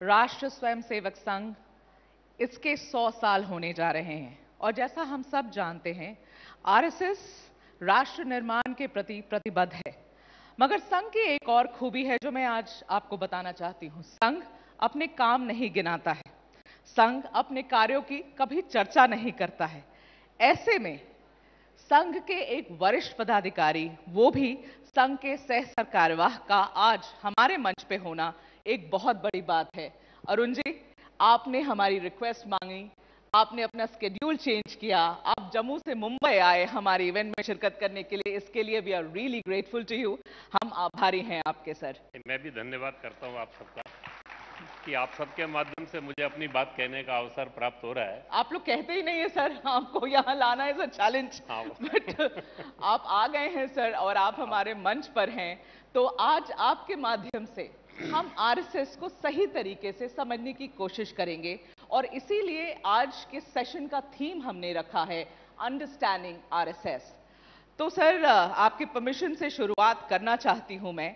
राष्ट्र स्वयंसेवक संघ इसके 100 साल होने जा रहे हैं और जैसा हम सब जानते हैं आरएसएस राष्ट्र निर्माण के प्रति प्रतिबद्ध है। मगर संघ की एक और खूबी है जो मैं आज आपको बताना चाहती हूं। संघ अपने काम नहीं गिनाता है, संघ अपने कार्यों की कभी चर्चा नहीं करता है। ऐसे में संघ के एक वरिष्ठ पदाधिकारी, वो भी संघ के सह सरकार्यवाह का आज हमारे मंच पे होना एक बहुत बड़ी बात है। अरुण जी, आपने हमारी रिक्वेस्ट मांगी, आपने अपना स्केड्यूल चेंज किया, आप जम्मू से मुंबई आए हमारे इवेंट में शिरकत करने के लिए। इसके लिए we are really grateful to you. हम आभारी हैं आपके सर। मैं भी धन्यवाद करता हूं आप सबका कि आप सबके माध्यम से मुझे अपनी बात कहने का अवसर प्राप्त हो रहा है। आप लोग कहते ही नहीं है सर, आपको यहाँ लाना इज अ चैलेंज, बट आप आ गए हैं सर और आप हमारे मंच पर हैं। तो आज आपके माध्यम से हम आरएसएस को सही तरीके से समझने की कोशिश करेंगे और इसीलिए आज के सेशन का थीम हमने रखा है अंडरस्टैंडिंग आरएसएस। तो सर आपके परमिशन से शुरुआत करना चाहती हूं मैं।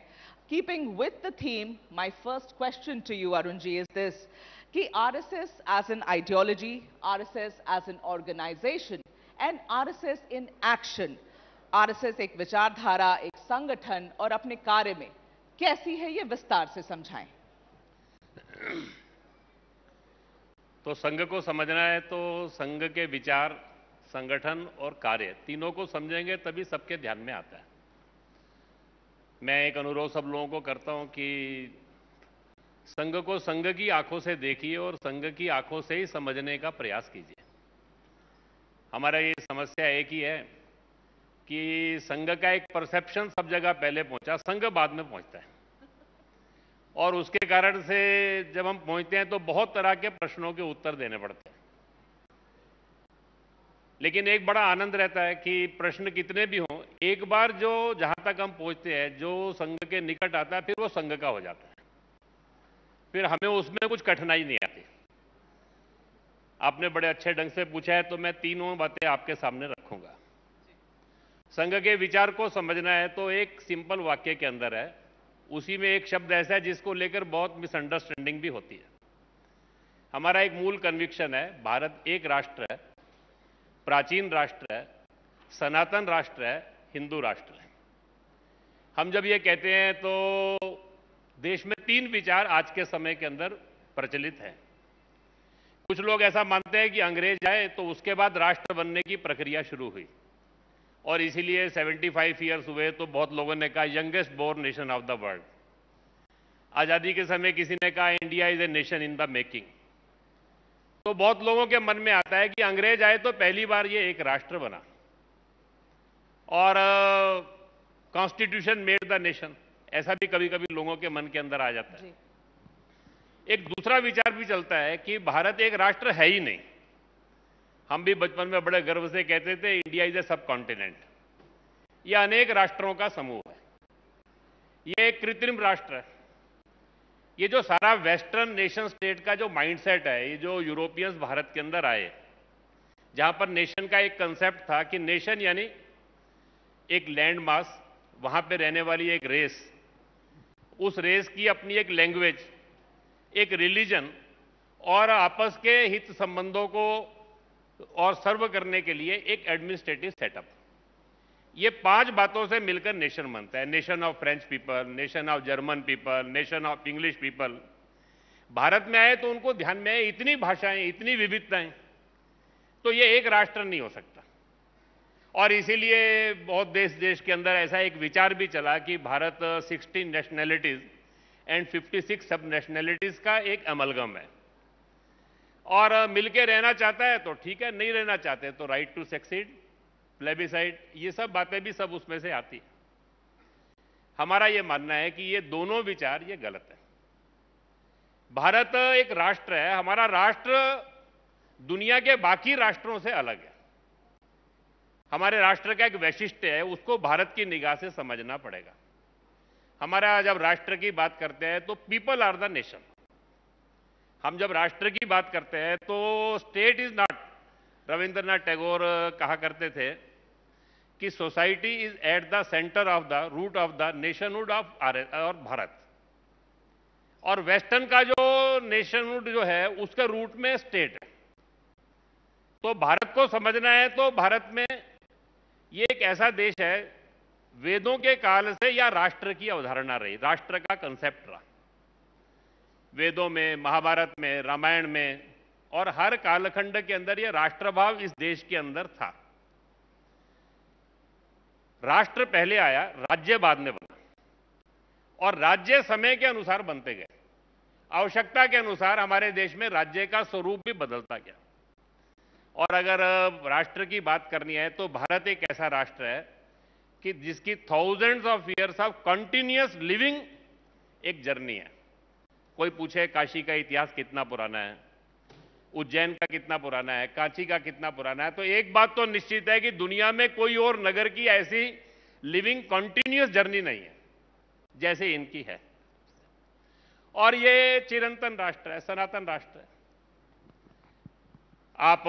Keeping with the theme, my first question to you, Arun ji, is this: कि RSS as an ideology, RSS as an organization, and RSS in action, RSS एक विचारधारा, एक संगठन और अपने कार्य में कैसी है, ये विस्तार से समझाएं। तो संघ को समझना है तो संघ के विचार, संगठन और कार्य तीनों को समझेंगे तभी सबके ध्यान में आता है। मैं एक अनुरोध सब लोगों को करता हूं कि संघ को संघ की आंखों से देखिए और संघ की आंखों से ही समझने का प्रयास कीजिए। हमारा ये समस्या एक ही है कि संघ का एक परसेप्शन सब जगह पहले पहुंचा, संघ बाद में पहुंचता है और उसके कारण से जब हम पहुंचते हैं तो बहुत तरह के प्रश्नों के उत्तर देने पड़ते हैं। लेकिन एक बड़ा आनंद रहता है कि प्रश्न कितने भी हों, एक बार जो जहां तक हम पहुंचते हैं, जो संघ के निकट आता है, फिर वो संघ का हो जाता है, फिर हमें उसमें कुछ कठिनाई नहीं आती। आपने बड़े अच्छे ढंग से पूछा है तो मैं तीनों बातें आपके सामने रखूंगा। संघ के विचार को समझना है तो एक सिंपल वाक्य के अंदर है, उसी में एक शब्द ऐसा है जिसको लेकर बहुत मिसअंडरस्टैंडिंग भी होती है। हमारा एक मूल कन्विक्शन है, भारत एक राष्ट्र है, प्राचीन राष्ट्र है, सनातन राष्ट्र है, हिंदू राष्ट्र है। हम जब ये कहते हैं तो देश में तीन विचार आज के समय के अंदर प्रचलित हैं। कुछ लोग ऐसा मानते हैं कि अंग्रेज आए तो उसके बाद राष्ट्र बनने की प्रक्रिया शुरू हुई और इसीलिए 75 ईयर्स हुए तो बहुत लोगों ने कहा youngest born nation of the world. आजादी के समय किसी ने कहा India is a nation in the making. तो बहुत लोगों के मन में आता है कि अंग्रेज आए तो पहली बार ये एक राष्ट्र बना और कॉन्स्टिट्यूशन मेड द नेशन, ऐसा भी कभी कभी लोगों के मन के अंदर आ जाता है। एक दूसरा विचार भी चलता है कि भारत एक राष्ट्र है ही नहीं। हम भी बचपन में बड़े गर्व से कहते थे इंडिया इज ए सब कॉन्टिनेंट। यह अनेक राष्ट्रों का समूह है, यह एक कृत्रिम राष्ट्र है। ये जो सारा वेस्टर्न नेशन स्टेट का जो माइंडसेट है, ये जो यूरोपियंस भारत के अंदर आए, जहां पर नेशन का एक कंसेप्ट था कि नेशन यानी एक लैंड मास, वहां पे रहने वाली एक रेस, उस रेस की अपनी एक लैंग्वेज, एक रिलीजन और आपस के हित संबंधों को और सर्व करने के लिए एक एडमिनिस्ट्रेटिव सेटअप। ये पांच बातों से मिलकर नेशन बनता है। Nation of French people, nation of German people, nation of English people. Bharat में आए तो उनको ध्यान में आए इतनी भाषाएं, इतनी विविधताएं, तो ये एक राष्ट्र नहीं हो सकता। और इसीलिए बहुत देश के अंदर ऐसा एक विचार भी चला कि भारत 16 नेशनैलिटीज एंड 56 सब नेशनैलिटीज का एक अमलगम है और मिलके रहना चाहता है तो ठीक है, नहीं रहना चाहते तो राइट टू सक्सीड, प्लेबिसाइड, ये सब बातें भी सब उसमें से आती है। हमारा ये मानना है कि ये दोनों विचार ये गलत है। भारत एक राष्ट्र है, हमारा राष्ट्र दुनिया के बाकी राष्ट्रों से अलग है। हमारे राष्ट्र का एक वैशिष्ट्य है, उसको भारत की निगाह से समझना पड़ेगा। हमारा जब राष्ट्र की बात करते हैं तो पीपल आर द नेशन। हम जब राष्ट्र की बात करते हैं तो state is not, Rabindranath Tagore कहा करते थे कि society is at the centre of the root of the nationhood of और भारत। और वेस्टर्न का जो नेशनहुड जो है उसके रूट में स्टेट है। तो भारत को समझना है तो भारत में ये एक ऐसा देश है, वेदों के काल से या राष्ट्र की अवधारणा रही, राष्ट्र का कंसेप्ट रहा। वेदों में, महाभारत में, रामायण में और हर कालखंड के अंदर ये राष्ट्रभाव इस देश के अंदर था। राष्ट्र पहले आया, राज्य बाद में बना, और राज्य समय के अनुसार बनते गए। आवश्यकता के अनुसार हमारे देश में राज्य का स्वरूप भी बदलता गया। और अगर राष्ट्र की बात करनी है तो भारत एक ऐसा राष्ट्र है कि जिसकी thousands of years of continuous living एक जर्नी है। कोई पूछे काशी का इतिहास कितना पुराना है, उज्जैन का कितना पुराना है, कांची का कितना पुराना है, तो एक बात तो निश्चित है कि दुनिया में कोई और नगर की ऐसी लिविंग कंटिन्यूअस जर्नी नहीं है जैसे इनकी है। और ये चिरंतन राष्ट्र है, सनातन राष्ट्र है। आप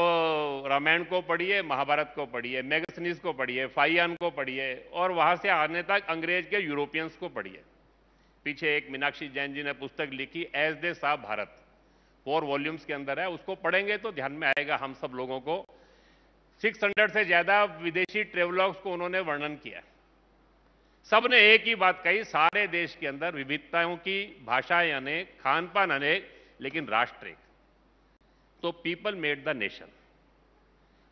रामायण को पढ़िए, महाभारत को पढ़िए, मैगस्थनीज को पढ़िए, फाइयान को पढ़िए, और वहां से आने तक अंग्रेज के यूरोपियंस को पढ़िए। पीछे एक मीनाक्षी जैन जी ने पुस्तक लिखी, एज दे सा भारत, 4 वॉल्यूम्स के अंदर है। उसको पढ़ेंगे तो ध्यान में आएगा हम सब लोगों को। 600 से ज्यादा विदेशी ट्रेवलर्स को उन्होंने वर्णन किया। सबने एक ही बात कही, सारे देश के अंदर विविधताओं की, भाषाएं अनेक, खान पान अनेक, लेकिन राष्ट्र एक। तो पीपल मेड द नेशन।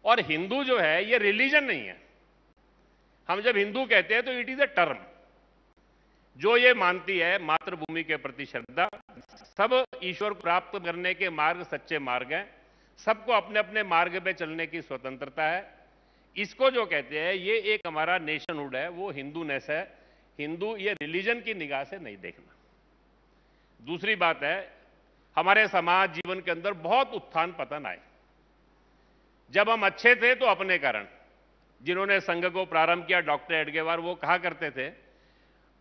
और हिंदू जो है ये रिलीजन नहीं है। हम जब हिंदू कहते हैं तो इट इज अ टर्म जो ये मानती है मातृभूमि के प्रति श्रद्धा, सब ईश्वर को प्राप्त करने के मार्ग सच्चे मार्ग हैं, सबको अपने अपने मार्ग पे चलने की स्वतंत्रता है। इसको जो कहते हैं ये एक हमारा नेशनहुड है, वो हिंदूनेस है। हिंदू ये रिलीजन की निगाह से नहीं देखना। दूसरी बात है, हमारे समाज जीवन के अंदर बहुत उत्थान पतन आए। जब हम अच्छे थे तो अपने कारण, जिन्होंने संघ को प्रारंभ किया, डॉक्टर एडगेवार, वो कहा करते थे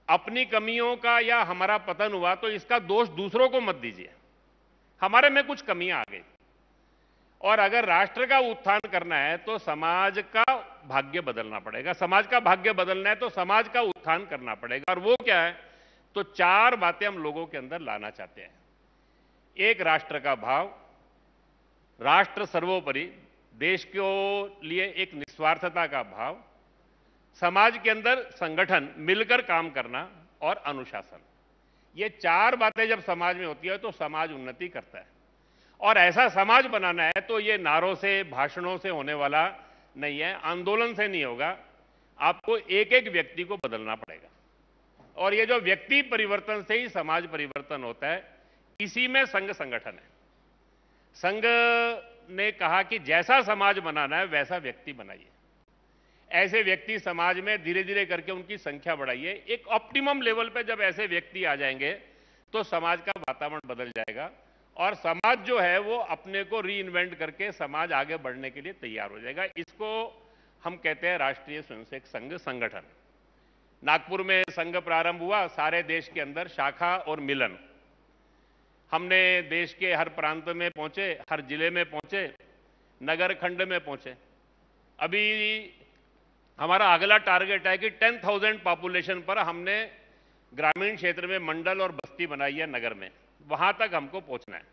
अपनी कमियों का या हमारा पतन हुआ तो इसका दोष दूसरों को मत दीजिए, हमारे में कुछ कमियां आ गई। और अगर राष्ट्र का उत्थान करना है तो समाज का भाग्य बदलना पड़ेगा। समाज का भाग्य बदलना है तो समाज का उत्थान करना पड़ेगा। और वो क्या है, तो 4 बातें हम लोगों के अंदर लाना चाहते हैं। एक, राष्ट्र का भाव, राष्ट्र सर्वोपरि, देश के लिए एक निस्वार्थता का भाव, समाज के अंदर संगठन, मिलकर काम करना, और अनुशासन। ये 4 बातें जब समाज में होती है तो समाज उन्नति करता है। और ऐसा समाज बनाना है तो ये नारों से, भाषणों से होने वाला नहीं है, आंदोलन से नहीं होगा। आपको एक एक व्यक्ति को बदलना पड़ेगा। और ये जो व्यक्ति परिवर्तन से ही समाज परिवर्तन होता है, इसी में संघ संगठन है। संघ ने कहा कि जैसा समाज बनाना है वैसा व्यक्ति बनाइए। ऐसे व्यक्ति समाज में धीरे धीरे करके उनकी संख्या बढ़ाइए। एक ऑप्टिमम लेवल पे जब ऐसे व्यक्ति आ जाएंगे तो समाज का वातावरण बदल जाएगा और समाज जो है वो अपने को रीइन्वेंट करके समाज आगे बढ़ने के लिए तैयार हो जाएगा। इसको हम कहते हैं राष्ट्रीय स्वयंसेवक संघ संगठन। नागपुर में संघ प्रारंभ हुआ, सारे देश के अंदर शाखा और मिलन। हमने देश के हर प्रांत में पहुंचे, हर जिले में पहुंचे, नगर खंड में पहुंचे। अभी हमारा अगला टारगेट है कि 10,000 पॉपुलेशन पर हमने ग्रामीण क्षेत्र में मंडल और बस्ती बनाई है नगर में, वहां तक हमको पहुंचना है।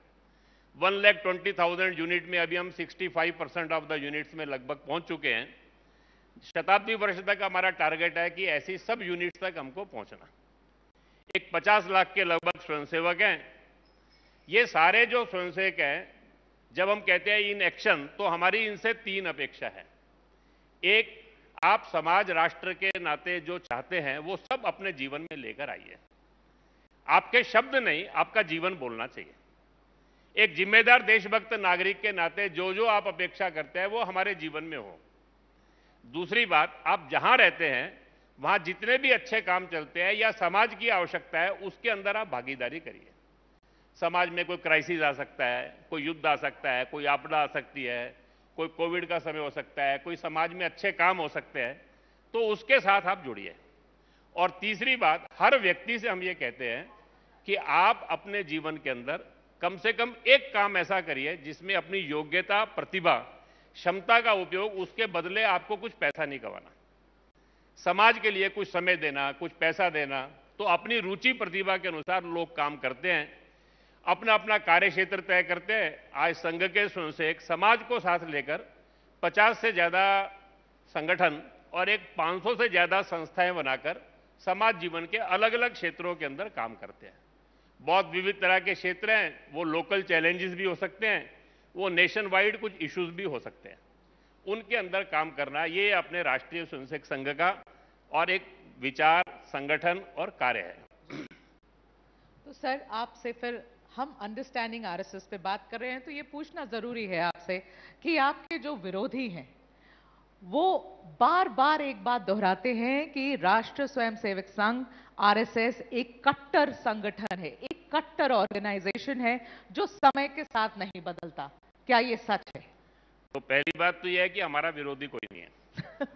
1,20,000 यूनिट में अभी हम 65% ऑफ द यूनिट्स में लगभग पहुंच चुके हैं। शताब्दी वर्ष तक हमारा टारगेट है कि ऐसी सब यूनिट्स तक हमको पहुंचना। एक 50 लाख के लगभग स्वयंसेवक हैं। ये सारे जो स्वयंसेवक हैं, जब हम कहते हैं इन एक्शन, तो हमारी इनसे 3 अपेक्षा है। एक, आप समाज राष्ट्र के नाते जो चाहते हैं वो सब अपने जीवन में लेकर आइए। आपके शब्द नहीं, आपका जीवन बोलना चाहिए। एक जिम्मेदार देशभक्त नागरिक के नाते जो जो आप अपेक्षा करते हैं वो हमारे जीवन में हो। दूसरी बात, आप जहां रहते हैं वहां जितने भी अच्छे काम चलते हैं या समाज की आवश्यकता है उसके अंदर आप भागीदारी करिए। समाज में कोई क्राइसिस आ सकता है, कोई युद्ध आ सकता है, कोई आपदा आ सकती है, कोई कोविड का समय हो सकता है, कोई समाज में अच्छे काम हो सकते हैं, तो उसके साथ आप जुड़िए। और तीसरी बात, हर व्यक्ति से हम ये कहते हैं कि आप अपने जीवन के अंदर कम से कम एक काम ऐसा करिए जिसमें अपनी योग्यता, प्रतिभा, क्षमता का उपयोग, उसके बदले आपको कुछ पैसा नहीं कमाना। समाज के लिए कुछ समय देना, कुछ पैसा देना, तो अपनी रुचि प्रतिभा के अनुसार लोग काम करते हैं, अपना अपना कार्य क्षेत्र तय करते हैं। आज संघ के स्वयंसेवक समाज को साथ लेकर 50 से ज्यादा संगठन और एक 500 से ज्यादा संस्थाएं बनाकर समाज जीवन के अलग अलग क्षेत्रों के अंदर काम करते हैं। बहुत विविध तरह के क्षेत्र हैं, वो लोकल चैलेंजेस भी हो सकते हैं, वो नेशन वाइड कुछ इश्यूज भी हो सकते हैं, उनके अंदर काम करना ये अपने राष्ट्रीय स्वयंसेवक संघ का और एक विचार, संगठन और कार्य है। तो सर आपसे फिर हम अंडरस्टैंडिंग आरएसएस पे बात कर रहे हैं, तो ये पूछना जरूरी है आपसे कि आपके जो विरोधी हैं वो बार बार एक बात दोहराते हैं कि राष्ट्रीय स्वयंसेवक संघ आरएसएस एक कट्टर संगठन है, एक कट्टर ऑर्गेनाइजेशन है जो समय के साथ नहीं बदलता। क्या ये सच है? तो पहली बात तो यह है कि हमारा विरोधी कोई नहीं है।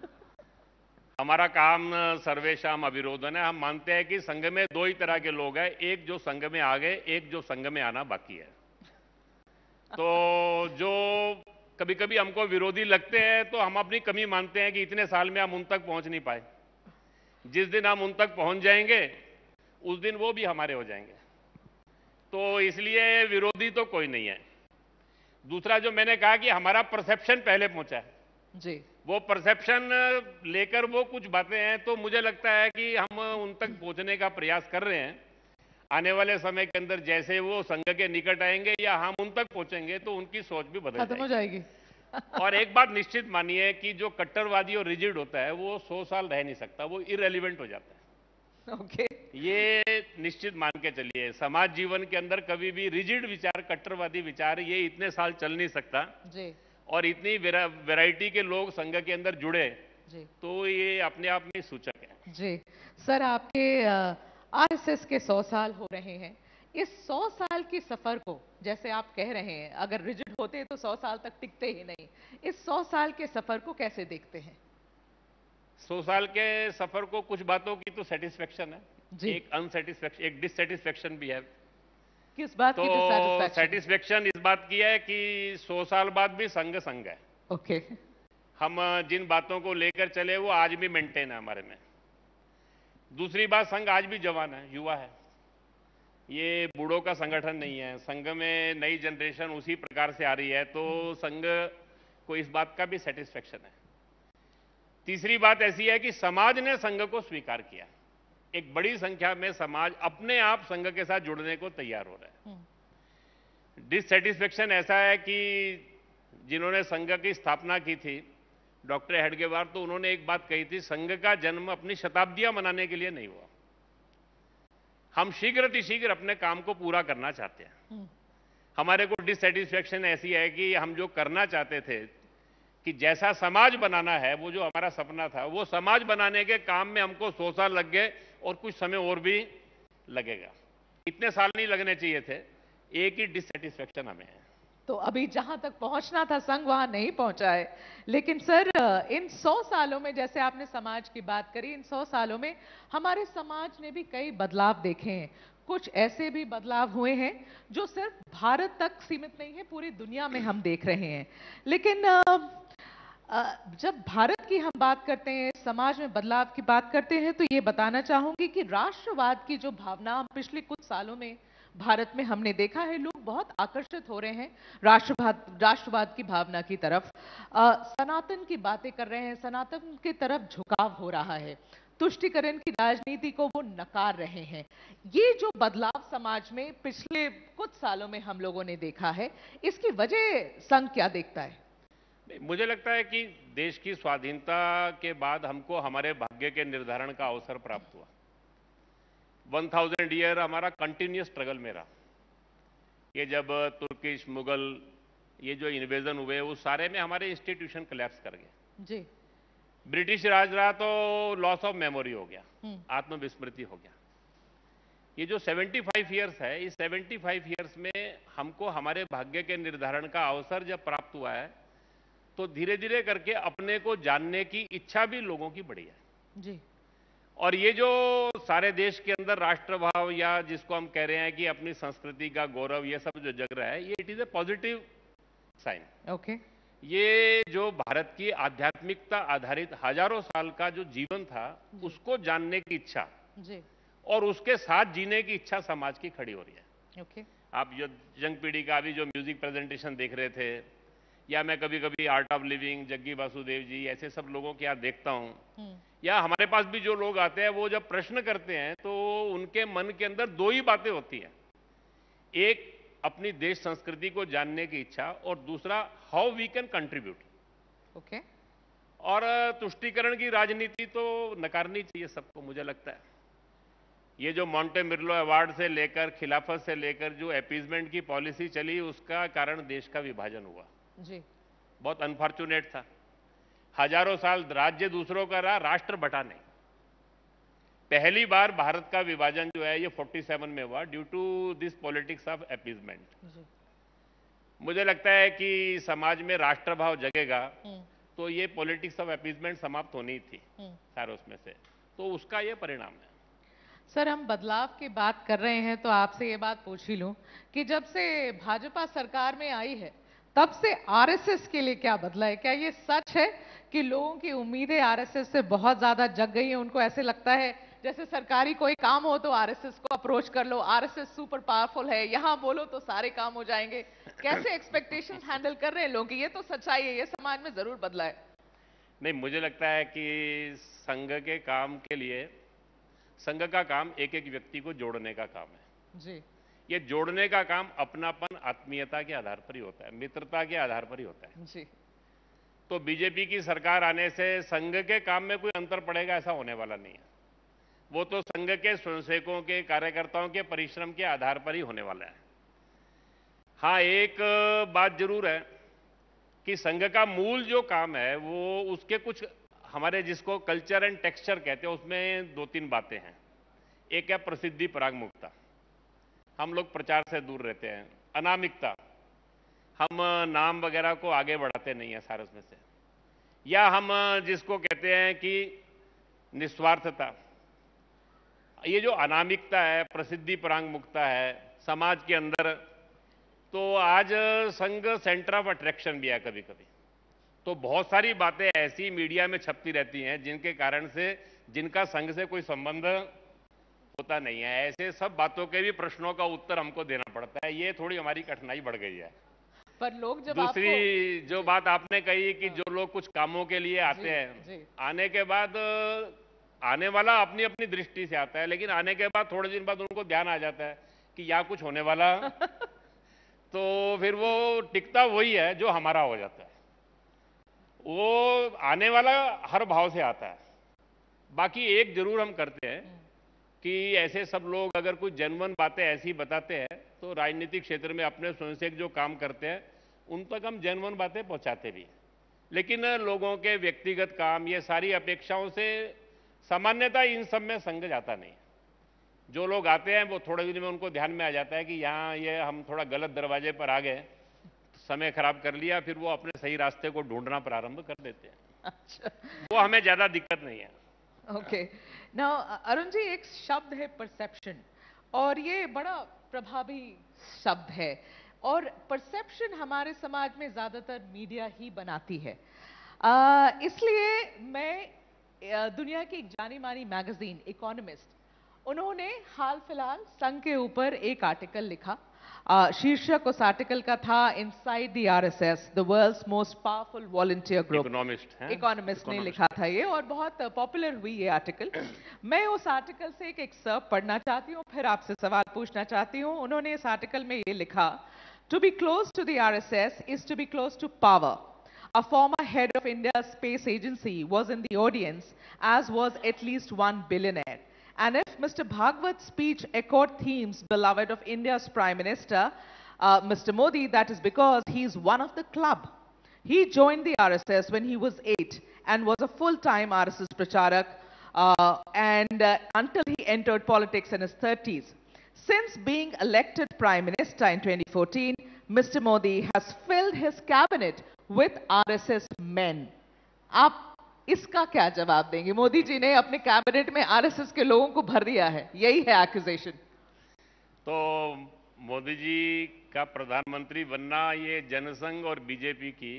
हमारा काम सर्वेशाम अविरोधन है। हम मानते हैं कि संघ में दो ही तरह के लोग हैं, एक जो संघ में आ गए, एक जो संघ में आना बाकी है। तो जो कभी कभी हमको विरोधी लगते हैं तो हम अपनी कमी मानते हैं कि इतने साल में हम उन तक पहुंच नहीं पाए। जिस दिन हम उन तक पहुंच जाएंगे उस दिन वो भी हमारे हो जाएंगे। तो इसलिए विरोधी तो कोई नहीं है। दूसरा जो मैंने कहा कि हमारा परसेप्शन पहले पहुंचा है जी, वो परसेप्शन लेकर वो कुछ बातें हैं, तो मुझे लगता है कि हम उन तक पहुंचने का प्रयास कर रहे हैं। आने वाले समय के अंदर जैसे वो संघ के निकट आएंगे या हम उन तक पहुंचेंगे तो उनकी सोच भी बदल खत्म हो जाएगी। और एक बात निश्चित मानिए कि जो कट्टरवादी और रिजिड होता है वो 100 साल रह नहीं सकता, वो इररिलेवेंट हो जाता है। ओके, ये निश्चित मान के चलिए, समाज जीवन के अंदर कभी भी रिजिड विचार, कट्टरवादी विचार ये इतने साल चल नहीं सकता जी और इतनी वैरायटी के लोग संघ के अंदर जुड़े जी तो ये अपने आप में सूचक है। जी। सर आपके आरएसएस के 100 साल हो रहे हैं। इस 100 साल की सफर को, जैसे आप कह रहे हैं, अगर रिजिड होते तो 100 साल तक टिकते ही नहीं, इस 100 साल के सफर को कैसे देखते हैं? 100 साल के सफर को कुछ बातों की तो सेटिस्फेक्शन है जी। एक अनसेटिस्फेक्शन, एक डिससेटिस्फेक्शन भी है। किस बात की तो डिससैटिस्फैक्शन? सेटिस्फेक्शन इस बात की है कि 100 साल बाद भी संघ संघ है। ओके, हम जिन बातों को लेकर चले वो आज भी मेंटेन है हमारे में। दूसरी बात, संघ आज भी जवान है, युवा है, ये बूढ़ों का संगठन नहीं है। संघ में नई जनरेशन उसी प्रकार से आ रही है, तो संघ को इस बात का भी सेटिस्फेक्शन है। तीसरी बात ऐसी है कि समाज ने संघ को स्वीकार किया। एक बड़ी संख्या में समाज अपने आप संघ के साथ जुड़ने को तैयार हो रहा है। डिससेटिस्फेक्शन ऐसा है कि जिन्होंने संघ की स्थापना की थी, डॉक्टर हेडगेवार, तो उन्होंने एक बात कही थी, संघ का जन्म अपनी शताब्दियां मनाने के लिए नहीं हुआ। हम शीघ्र अपने काम को पूरा करना चाहते हैं। हमारे को डिससेटिस्फेक्शन ऐसी है कि हम जो करना चाहते थे कि जैसा समाज बनाना है, वो जो हमारा सपना था, वो समाज बनाने के काम में हमको 100 साल लग गए और कुछ समय और भी लगेगा। इतने साल नहीं लगने चाहिए थे। एक ही डिससेटिस्फेक्शन हमें है। तो अभी जहां तक पहुंचना था संघ वहां नहीं पहुंचा है। लेकिन सर इन 100 सालों में, जैसे आपने समाज की बात करी, इन 100 सालों में हमारे समाज ने भी कई बदलाव देखे हैं। कुछ ऐसे भी बदलाव हुए हैं जो सिर्फ भारत तक सीमित नहीं है, पूरी दुनिया में हम देख रहे हैं। लेकिन जब भारत की हम बात करते हैं, समाज में बदलाव की बात करते हैं, तो ये बताना चाहूंगी कि राष्ट्रवाद की जो भावना हम पिछले कुछ सालों में भारत में हमने देखा है, लोग बहुत आकर्षित हो रहे हैं राष्ट्रवाद की भावना की तरफ। सनातन की बातें कर रहे हैं, सनातन की तरफ झुकाव हो रहा है, तुष्टीकरण की राजनीति को वो नकार रहे हैं। ये जो बदलाव समाज में पिछले कुछ सालों में हम लोगों ने देखा है, इसकी वजह संघ क्या देखता है? मुझे लगता है कि देश की स्वाधीनता के बाद हमको हमारे भाग्य के निर्धारण का अवसर प्राप्त हुआ। 1000 ईयर हमारा कंटिन्यूस स्ट्रगल में रहा। ये जब तुर्किश, मुगल, ये जो इन्वेजन हुए, उस सारे में हमारे इंस्टीट्यूशन कोलैप्स कर गए जी। ब्रिटिश राज रहा तो लॉस ऑफ मेमोरी हो गया, आत्मविस्मृति हो गया। ये जो 75 ईयर्स है, इस 75 ईयर्स में हमको हमारे भाग्य के निर्धारण का अवसर जब प्राप्त हुआ है, तो धीरे धीरे करके अपने को जानने की इच्छा भी लोगों की बढ़ी है जी। और ये जो सारे देश के अंदर राष्ट्रभाव, या जिसको हम कह रहे हैं कि अपनी संस्कृति का गौरव, ये सब जो जग रहा है, ये it is a positive sign. Okay, ये जो भारत की आध्यात्मिकता आधारित हजारों साल का जो जीवन था, उसको जानने की इच्छा जी, और उसके साथ जीने की इच्छा समाज की खड़ी हो रही है। ओके। आप जो यंग पीढ़ी का अभी जो म्यूजिक प्रेजेंटेशन देख रहे थे, या मैं कभी कभी art of living Jaggi Vasudev ji ऐसे सब लोगों के यहाँ देखता हूँ, या हमारे पास भी जो लोग आते हैं वो जब प्रश्न करते हैं तो उनके मन के अंदर दो ही बातें होती हैं। एक अपनी देश संस्कृति को जानने की इच्छा, और दूसरा how we can contribute. Okay. और तुष्टीकरण की राजनीति तो नकारनी चाहिए सबको, मुझे लगता है। ये जो मॉन्टेमिर्लो अवार्ड से लेकर खिलाफत से लेकर जो अपीजमेंट की पॉलिसी चली, उसका कारण देश का विभाजन हुआ जी। बहुत अनफॉर्चुनेट था। हजारों साल राज्य दूसरों का रहा, राष्ट्र बटा नहीं। पहली बार भारत का विभाजन जो है ये 47 में हुआ due to this politics of appeasement. मुझे लगता है कि समाज में राष्ट्रभाव जगेगा तो ये पॉलिटिक्स ऑफ अपीजमेंट समाप्त होनी थी सारे उसमें से, तो उसका ये परिणाम है। सर, हम बदलाव की बात कर रहे हैं तो आपसे ये बात पूछ ही लूं कि जब से भाजपा सरकार में आई है तब से आरएसएस के लिए क्या बदला है? क्या ये सच है कि लोगों की उम्मीदें आरएसएस से बहुत ज्यादा जग गई हैं? उनको ऐसे लगता है जैसे सरकारी कोई काम हो तो आरएसएस को अप्रोच कर लो, आरएसएस सुपर पावरफुल है, यहां बोलो तो सारे काम हो जाएंगे। कैसे एक्सपेक्टेशंस हैंडल कर रहे हैं लोगों की? ये तो सच्चाई है, ये समाज में जरूर बदला है। नहीं, मुझे लगता है कि संघ के काम के लिए संघ का काम एक एक व्यक्ति को जोड़ने का काम है जी। ये जोड़ने का काम अपनापन आत्मीयता के आधार पर ही होता है, मित्रता के आधार पर ही होता है जी। तो बीजेपी की सरकार आने से संघ के काम में कोई अंतर पड़ेगा ऐसा होने वाला नहीं है। वो तो संघ के स्वयंसेवकों के कार्यकर्ताओं के परिश्रम के आधार पर ही होने वाला है। हाँ, एक बात जरूर है कि संघ का मूल जो काम है वो उसके कुछ हमारे जिसको कल्चर एंड टेक्सचर कहते हैं उसमें दो तीन बातें हैं। एक है प्रसिद्धि परागमुखता, हम लोग प्रचार से दूर रहते हैं। अनामिकता, हम नाम वगैरह को आगे बढ़ाते नहीं है सारस में से। या हम जिसको कहते हैं कि निस्वार्थता। ये जो अनामिकता है, प्रसिद्धि परागमुखता है समाज के अंदर, तो आज संघ सेंटर ऑफ अट्रैक्शन भी है कभी कभी। तो बहुत सारी बातें ऐसी मीडिया में छपती रहती हैं जिनके कारण से जिनका संघ से कोई संबंध होता नहीं है। ऐसे सब बातों के भी प्रश्नों का उत्तर हमको देना पड़ता है। ये थोड़ी हमारी कठिनाई बढ़ गई है। पर लोग जब दूसरी जो बात आपने कही कि जो लोग कुछ कामों के लिए आते हैं, आने के बाद आने वाला अपनी अपनी दृष्टि से आता है, लेकिन आने के बाद थोड़े दिन बाद उनको ध्यान आ जाता है कि यहाँ कुछ होने वाला तो फिर वो टिकता वही है जो हमारा हो जाता है। वो आने वाला हर भाव से आता है। बाकी एक जरूर हम करते हैं कि ऐसे सब लोग अगर कुछ जेन्युइन बातें ऐसी बताते हैं तो राजनीतिक क्षेत्र में अपने स्वयंसेवक जो काम करते हैं उन तक हम जेन्युइन बातें पहुंचाते भी हैं। लेकिन लोगों के व्यक्तिगत काम, ये सारी अपेक्षाओं से सामान्यतः इन सब में संग जाता नहीं। जो लोग आते हैं वो थोड़े दिन में उनको ध्यान में आ जाता है कि यहाँ ये हम थोड़ा गलत दरवाजे पर आ गए, समय खराब कर लिया, फिर वो अपने सही रास्ते को ढूंढना प्रारंभ कर देते हैं। अच्छा, वो हमें ज्यादा दिक्कत नहीं है। ओके। नाउ अरुण जी, एक शब्द है परसेप्शन, और ये बड़ा प्रभावी शब्द है, और परसेप्शन हमारे समाज में ज्यादातर मीडिया ही बनाती है। इसलिए मैं दुनिया की एक जानी मानी मैगजीन इकोनॉमिस्ट, उन्होंने हाल फिलहाल संघ के ऊपर एक आर्टिकल लिखा। शीर्षक उस आर्टिकल का था inside the RSS, the world's most powerful volunteer group. Economist ने लिखा था ये, और बहुत पॉपुलर हुई ये आर्टिकल। मैं उस आर्टिकल से एक एक्सर्प्ट पढ़ना चाहती हूँ, फिर आपसे सवाल पूछना चाहती हूँ। उन्होंने इस आर्टिकल में ये लिखा, to be close to the RSS is to be close to power. A former head of India's space agency was in the audience, as was at least one billionaire. And if Mr. Bhagwat's speech echoed themes beloved of India's Prime Minister, Mr. Modi, that is because he is one of the club. He joined the RSS when he was 8 and was a full-time RSS pracharak until he entered politics in his 30s. Since being elected Prime Minister in 2014, Mr. Modi has filled his cabinet with RSS men. आप इसका क्या जवाब देंगे? मोदी जी ने अपने cabinet में RSS के लोगों को भर दिया है, यही है एक्यूजेशन। तो मोदी जी का प्रधानमंत्री बनना ये जनसंघ और बीजेपी की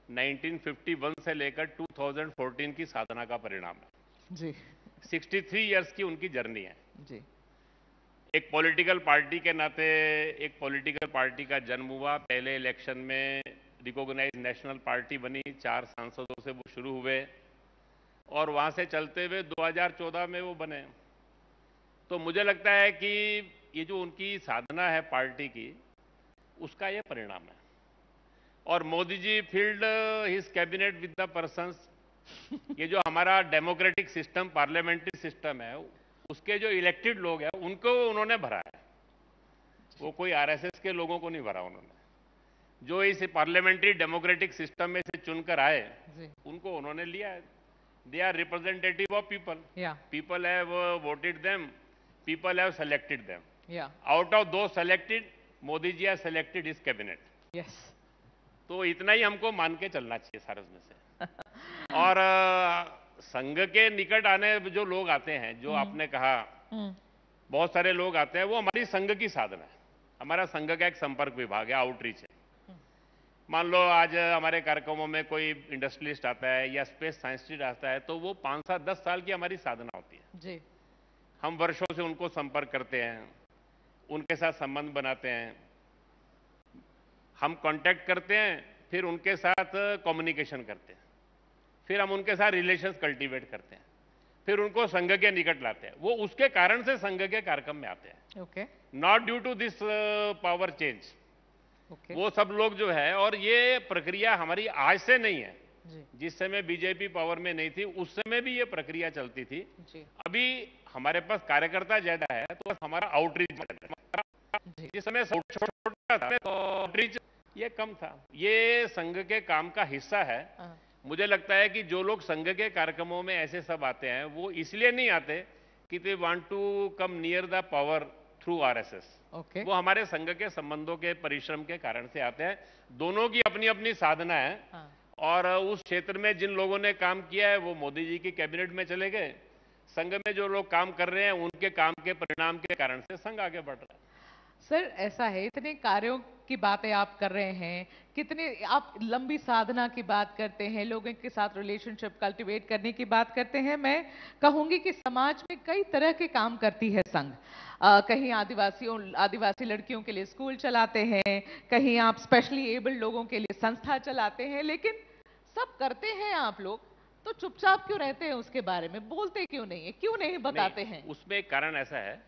1951 से लेकर 2014 की साधना का परिणाम है जी। 63 इयर्स की उनकी जर्नी है जी। एक पॉलिटिकल पार्टी के नाते एक पॉलिटिकल पार्टी का जन्म हुआ। पहले इलेक्शन में रिकॉग्नाइज नेशनल पार्टी बनी, 4 सांसदों से वो शुरू हुए और वहां से चलते हुए 2014 में वो बने। तो मुझे लगता है कि ये जो उनकी साधना है पार्टी की, उसका ये परिणाम है। और Modi ji filled his cabinet with the persons. ये जो हमारा डेमोक्रेटिक सिस्टम, पार्लियामेंट्री सिस्टम है, उसके जो इलेक्टेड लोग हैं उनको उन्होंने भरा है। वो कोई आरएसएस के लोगों को नहीं भरा उन्होंने। जो इस पार्लियामेंट्री डेमोक्रेटिक सिस्टम में से चुनकर आए, उनको उन्होंने लिया है। They are representative of people. People have voted them, people have selected them. Out of दो selected, Modi ji have selected his cabinet. Yes. तो इतना ही हमको मान के चलना चाहिए सारे उसमें से। और संघ के निकट आने जो लोग आते हैं, जो आपने कहा बहुत सारे लोग आते हैं, वो हमारी संघ की साधना है। हमारा संघ का एक संपर्क विभाग है, आउटरीच है। मान लो आज हमारे कार्यक्रमों में कोई इंडस्ट्रियलिस्ट आता है या स्पेस साइंटिस्ट आता है, तो वो 5 साल 10 साल की हमारी साधना होती है जी। हम वर्षों से उनको संपर्क करते हैं, उनके साथ संबंध बनाते हैं, हम कांटेक्ट करते हैं, फिर उनके साथ कम्युनिकेशन करते हैं, फिर हम उनके साथ रिलेशंस कल्टीवेट करते हैं, फिर उनको संघ के निकट लाते हैं। वो उसके कारण से संघ के कार्यक्रम में आते हैं। Okay. Not due to this power change. वो सब लोग जो है, और ये प्रक्रिया हमारी आज से नहीं है जी। जिस समय बीजेपी पावर में नहीं थी उस समय भी ये प्रक्रिया चलती थी जी। अभी हमारे पास कार्यकर्ता ज्यादा है तो हमारा आउटरीच, जिस समय छोटा था आउटरीच ये कम था। ये संघ के काम का हिस्सा है। मुझे लगता है कि जो लोग संघ के कार्यक्रमों में ऐसे सब आते हैं, वो इसलिए नहीं आते कि they want to come near the power through RSS. वो हमारे संघ के संबंधों के परिश्रम के कारण से आते हैं। दोनों की अपनी अपनी साधना है। और उस क्षेत्र में जिन लोगों ने काम किया है वो मोदी जी की कैबिनेट में चले गए। संघ में जो लोग काम कर रहे हैं उनके काम के परिणाम के कारण से संघ आगे बढ़ रहा है। सर ऐसा है, इतने कार्यों की बातें आप कर रहे हैं, कितने आप लंबी साधना की बात करते हैं, लोगों के साथ रिलेशनशिप कल्टीवेट करने की बात करते हैं। मैं कहूंगी कि समाज में कई तरह के काम करती है संघ। कहीं आदिवासी लड़कियों के लिए स्कूल चलाते हैं, कहीं आप स्पेशली एबल्ड लोगों के लिए संस्था चलाते हैं। लेकिन सब करते हैं आप लोग, तो चुपचाप क्यों रहते हैं? उसके बारे में बोलते क्यों नहीं है, क्यों नहीं बताते हैं? उसमें एक कारण ऐसा है,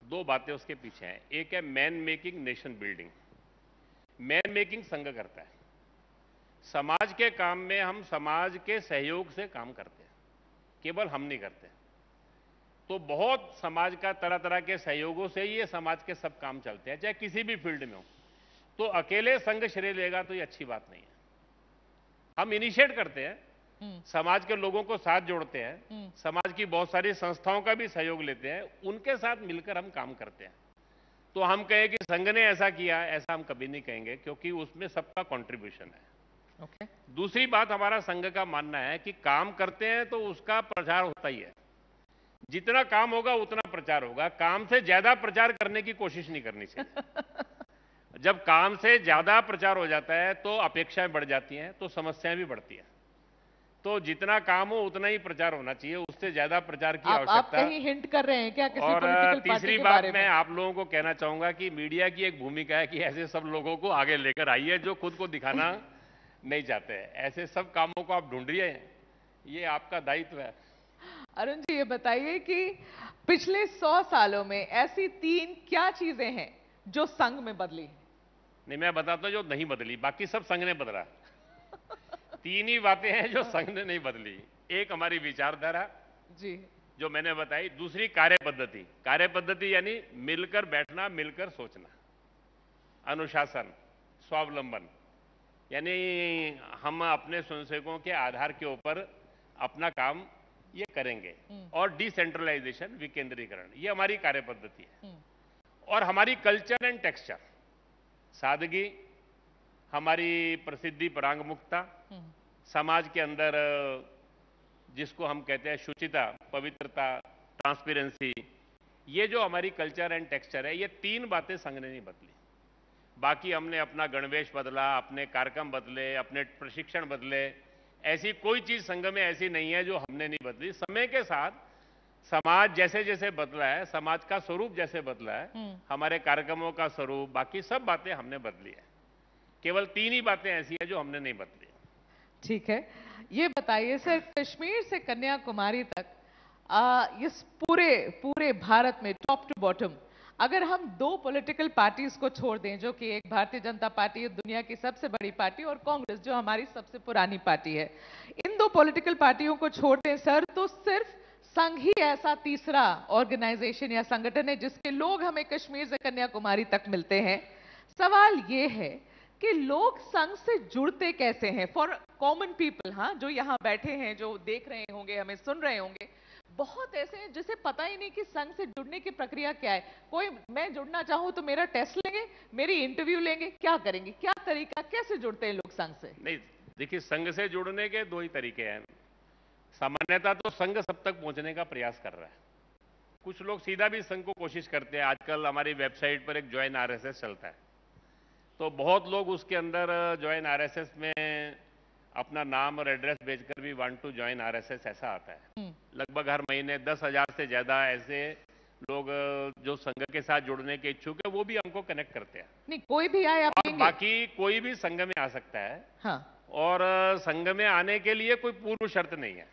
दो बातें उसके पीछे हैं। एक है man making, nation building. Man making संघ करता है। समाज के काम में हम समाज के सहयोग से काम करते हैं, केवल हम नहीं करते। तो बहुत समाज का तरह तरह के सहयोगों से ये समाज के सब काम चलते हैं, चाहे किसी भी फील्ड में हो। तो अकेले संघ श्रेय लेगा तो ये अच्छी बात नहीं है। हम इनिशिएट करते हैं, समाज के लोगों को साथ जोड़ते हैं, समाज की बहुत सारी संस्थाओं का भी सहयोग लेते हैं, उनके साथ मिलकर हम काम करते हैं। तो हम कहें कि संघ ने ऐसा किया, ऐसा हम कभी नहीं कहेंगे, क्योंकि उसमें सबका कंट्रीब्यूशन है। दूसरी बात, हमारा संघ का मानना है कि काम करते हैं तो उसका प्रचार होता ही है। जितना काम होगा उतना प्रचार होगा। काम से ज्यादा प्रचार करने की कोशिश नहीं करनी चाहिए। जब काम से ज्यादा प्रचार हो जाता है तो अपेक्षाएं बढ़ जाती हैं, तो समस्याएं भी बढ़ती हैं। तो जितना काम हो उतना ही प्रचार होना चाहिए, उससे ज्यादा प्रचार की आवश्यकता। आप कहीं हिंट कर रहे हैं क्या किसी और पॉलिटिकल पार्टी तीसरी के बात बारे में? मैं आप लोगों को कहना चाहूंगा कि मीडिया की एक भूमिका है कि ऐसे सब लोगों को आगे लेकर आइए जो खुद को दिखाना नहीं चाहते हैं। ऐसे सब कामों को आप ढूंढिए, ये आपका दायित्व है। अरुण जी, ये बताइए कि पिछले 100 सालों में ऐसी 3 क्या चीजें हैं जो संघ में बदली? नहीं, मैं बताता हूं जो नहीं बदली, बाकी सब संघ ने बदला। 3 ही बातें हैं जो संघ ने नहीं बदली। एक हमारी विचारधारा जी, जो मैंने बताई। दूसरी कार्य पद्धति। कार्य पद्धति यानी मिलकर बैठना, मिलकर सोचना। अनुशासन, स्वावलंबन, यानी हम अपने स्वयंसेवकों के आधार के ऊपर अपना काम ये करेंगे। और डिसेंट्रलाइजेशन, विकेंद्रीकरण, ये हमारी कार्य पद्धति है। और हमारी कल्चर एंड टेक्सचर, सादगी, हमारी प्रसिद्धि परांगमुखता, समाज के अंदर जिसको हम कहते हैं शुचिता, पवित्रता, ट्रांसपेरेंसी, ये जो हमारी कल्चर एंड टेक्सचर है, ये 3 बातें संघ ने नहीं बदली। बाकी हमने अपना गणवेश बदला, अपने कार्यक्रम बदले, अपने प्रशिक्षण बदले। ऐसी कोई चीज संघ में ऐसी नहीं है जो हमने नहीं बदली। समय के साथ समाज जैसे जैसे बदला है, समाज का स्वरूप जैसे बदला है, हमारे कार्यक्रमों का स्वरूप, बाकी सब बातें हमने बदली है। केवल 3 ही बातें ऐसी हैं जो हमने नहीं बदली। ठीक है, ये बताइए सर, कश्मीर से कन्याकुमारी तक इस पूरे पूरे भारत में टॉप टू बॉटम अगर हम 2 पॉलिटिकल पार्टीज को छोड़ दें, जो कि एक भारतीय जनता पार्टी है, दुनिया की सबसे बड़ी पार्टी, और कांग्रेस जो हमारी सबसे पुरानी पार्टी है, इन 2 पॉलिटिकल पार्टियों को छोड़ दें सर, तो सिर्फ संघ ही ऐसा तीसरा ऑर्गेनाइजेशन या संगठन है जिसके लोग हमें कश्मीर से कन्याकुमारी तक मिलते हैं। सवाल ये है कि लोग संघ से जुड़ते कैसे हैं, फॉर कॉमन पीपल, हाँ, जो यहाँ बैठे हैं, जो देख रहे होंगे, हमें सुन रहे होंगे, बहुत ऐसे हैं जिसे पता ही नहीं कि संघ से जुड़ने की प्रक्रिया क्या है। कोई, मैं जुड़ना चाहूं तो मेरा टेस्ट लेंगे, मेरी इंटरव्यू लेंगे, क्या करेंगे, क्या तरीका, कैसे जुड़ते हैं लोग संघ से? नहीं, देखिए, संघ से जुड़ने के 2 ही तरीके हैं। सामान्यतः तो संघ सब तक पहुंचने का प्रयास कर रहा है। कुछ लोग सीधा भी संघ को कोशिश करते हैं। आजकल हमारी वेबसाइट पर एक ज्वाइन आरएसएस चलता है, तो बहुत लोग उसके अंदर ज्वाइन आरएसएस में अपना नाम और एड्रेस भेजकर भी वांट टू ज्वाइन आरएसएस ऐसा आता है। लगभग हर महीने 10,000 से ज्यादा ऐसे लोग जो संघ के साथ जुड़ने के इच्छुक है, वो भी हमको कनेक्ट करते हैं। नहीं, कोई भी आए आप और बाकी कोई भी संघ में आ सकता है। हाँ। और संघ में आने के लिए कोई पूर्व शर्त नहीं है।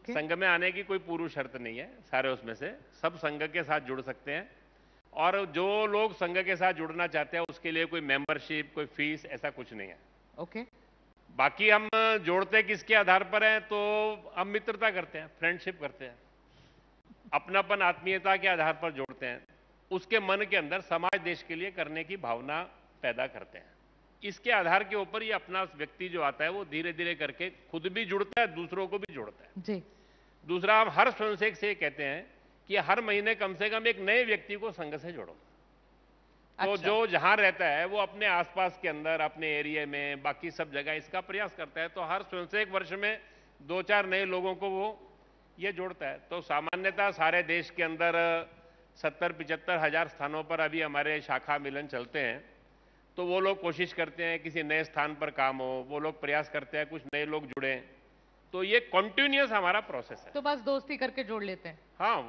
संघ में आने की कोई पूर्व शर्त नहीं है। सारे उसमें से सब संघ के साथ जुड़ सकते हैं, और जो लोग संघ के साथ जुड़ना चाहते हैं उसके लिए कोई मेंबरशिप, कोई फीस, ऐसा कुछ नहीं है। ओके। बाकी हम जोड़ते किसके आधार पर हैं, तो हम मित्रता करते हैं, फ्रेंडशिप करते हैं, अपनापन, आत्मीयता के आधार पर जोड़ते हैं। उसके मन के अंदर समाज देश के लिए करने की भावना पैदा करते हैं। इसके आधार के ऊपर ये अपना व्यक्ति जो आता है वो धीरे धीरे करके खुद भी जुड़ता है, दूसरों को भी जोड़ता है। जी। दूसरा, हम हर स्वयंसेवक से कहते हैं कि हर महीने कम से कम एक नए व्यक्ति को संघ से जोड़ो। तो अच्छा। जो जहां रहता है वो अपने आसपास के अंदर, अपने एरिया में, बाकी सब जगह इसका प्रयास करता है। तो हर स्वयंसेवक वर्ष में 2-4 नए लोगों को वो ये जोड़ता है। तो सामान्यतः सारे देश के अंदर 70-75 हजार स्थानों पर अभी हमारे शाखा मिलन चलते हैं। तो वो लोग कोशिश करते हैं किसी नए स्थान पर काम हो, वो लोग प्रयास करते हैं कुछ नए लोग जुड़े। तो ये कॉन्टिन्यूस हमारा प्रोसेस है। तो बस दोस्ती करके जोड़ लेते हैं? हाँ,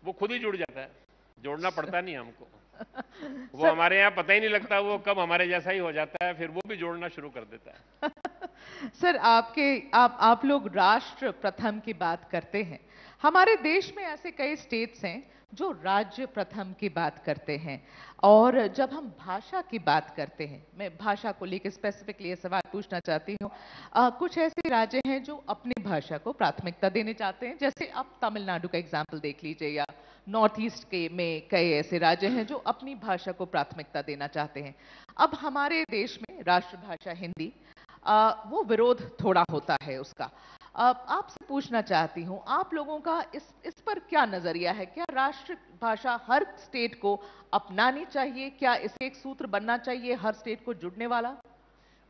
वो खुद ही जुड़ जाता है, जोड़ना पड़ता नहीं हमको। वो हमारे यहाँ पता ही नहीं लगता वो कब हमारे जैसा ही हो जाता है, फिर वो भी जोड़ना शुरू कर देता है। सर, आप लोग राष्ट्र प्रथम की बात करते हैं। हमारे देश में ऐसे कई स्टेट्स हैं जो राज्य प्रथम की बात करते हैं, और जब हम भाषा की बात करते हैं, मैं भाषा को लेकर स्पेसिफिकली ये सवाल पूछना चाहती हूँ, कुछ ऐसे राज्य हैं जो अपनी भाषा को प्राथमिकता देने चाहते हैं, जैसे आप तमिलनाडु का एग्जाम्पल देख लीजिए, या नॉर्थ ईस्ट के में कई ऐसे राज्य हैं जो अपनी भाषा को प्राथमिकता देना चाहते हैं। अब हमारे देश में राष्ट्रभाषा हिंदी, वो विरोध थोड़ा होता है उसका। आपसे पूछना चाहती हूं, आप लोगों का इस पर क्या नजरिया है? क्या राष्ट्रभाषा हर स्टेट को अपनानी चाहिए? क्या इसे एक सूत्र बनना चाहिए हर स्टेट को जुड़ने वाला?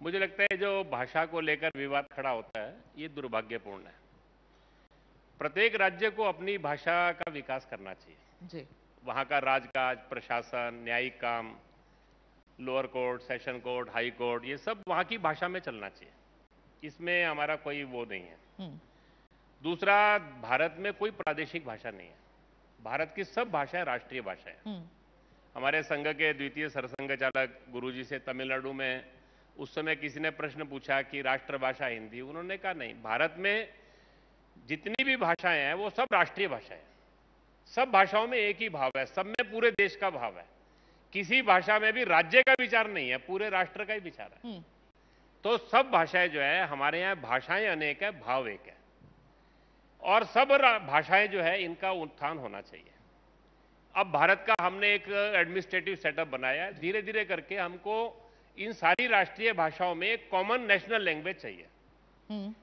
मुझे लगता है जो भाषा को लेकर विवाद खड़ा होता है ये दुर्भाग्यपूर्ण है। प्रत्येक राज्य को अपनी भाषा का विकास करना चाहिए जी। वहां का राजकाज, प्रशासन, न्यायिक काम, lower court, session court, high court, ये सब वहां की भाषा में चलना चाहिए। इसमें हमारा कोई वो नहीं है। दूसरा, भारत में कोई प्रादेशिक भाषा नहीं है। भारत की सब भाषाएं राष्ट्रीय भाषा है। हमारे संघ के द्वितीय सरसंघ चालक गुरुजी से तमिलनाडु में उस समय किसी ने प्रश्न पूछा कि राष्ट्रभाषा हिंदी, उन्होंने कहा नहीं, भारत में जितनी भी भाषाएं हैं वो सब राष्ट्रीय भाषा है। सब भाषाओं में एक ही भाव है, सब में पूरे देश का भाव है। किसी भाषा में भी राज्य का विचार नहीं है, पूरे राष्ट्र का ही विचार है। तो सब भाषाएं जो है, हमारे यहाँ भाषाएं अनेक है, भाव एक है, और सब भाषाएं जो है इनका उत्थान होना चाहिए। अब भारत का हमने एक एडमिनिस्ट्रेटिव सेटअप बनाया है, धीरे धीरे करके हमको इन सारी राष्ट्रीय भाषाओं में एक कॉमन नेशनल लैंग्वेज चाहिए।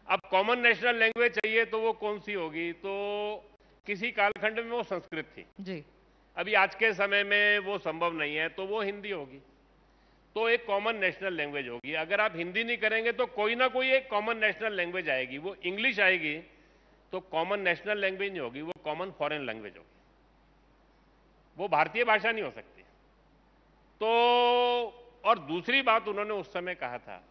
अब कॉमन नेशनल लैंग्वेज चाहिए तो वो कौन सी होगी? तो किसी कालखंड में वो संस्कृत थी जी। अभी आज के समय में वो संभव नहीं है, तो वो हिंदी होगी। तो एक कॉमन नेशनल लैंग्वेज होगी। अगर आप हिंदी नहीं करेंगे तो कोई ना कोई एक कॉमन नेशनल लैंग्वेज आएगी। वो इंग्लिश आएगी तो कॉमन नेशनल लैंग्वेज नहीं होगी, वो कॉमन फॉरेन लैंग्वेज होगी, वो भारतीय भाषा नहीं हो सकती। तो और दूसरी बात उन्होंने उस समय कहा था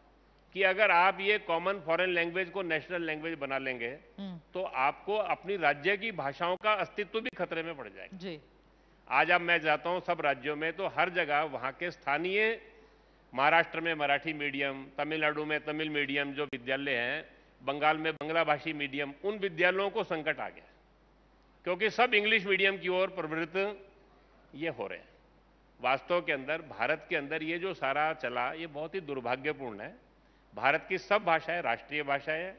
कि अगर आप ये कॉमन फॉरेन लैंग्वेज को नेशनल लैंग्वेज बना लेंगे तो आपको अपनी राज्य की भाषाओं का अस्तित्व भी खतरे में पड़ जाएगा जी। आज अब मैं जाता हूं सब राज्यों में तो हर जगह वहां के स्थानीय, महाराष्ट्र में मराठी मीडियम, तमिलनाडु में तमिल मीडियम जो विद्यालय हैं, बंगाल में बांग्ला भाषी मीडियम, उन विद्यालयों को संकट आ गया क्योंकि सब इंग्लिश मीडियम की ओर प्रवृत्त ये हो रहे हैं। वास्तव के अंदर भारत के अंदर ये जो सारा चला ये बहुत ही दुर्भाग्यपूर्ण है। भारत की सब भाषाएं राष्ट्रीय भाषाएं हैं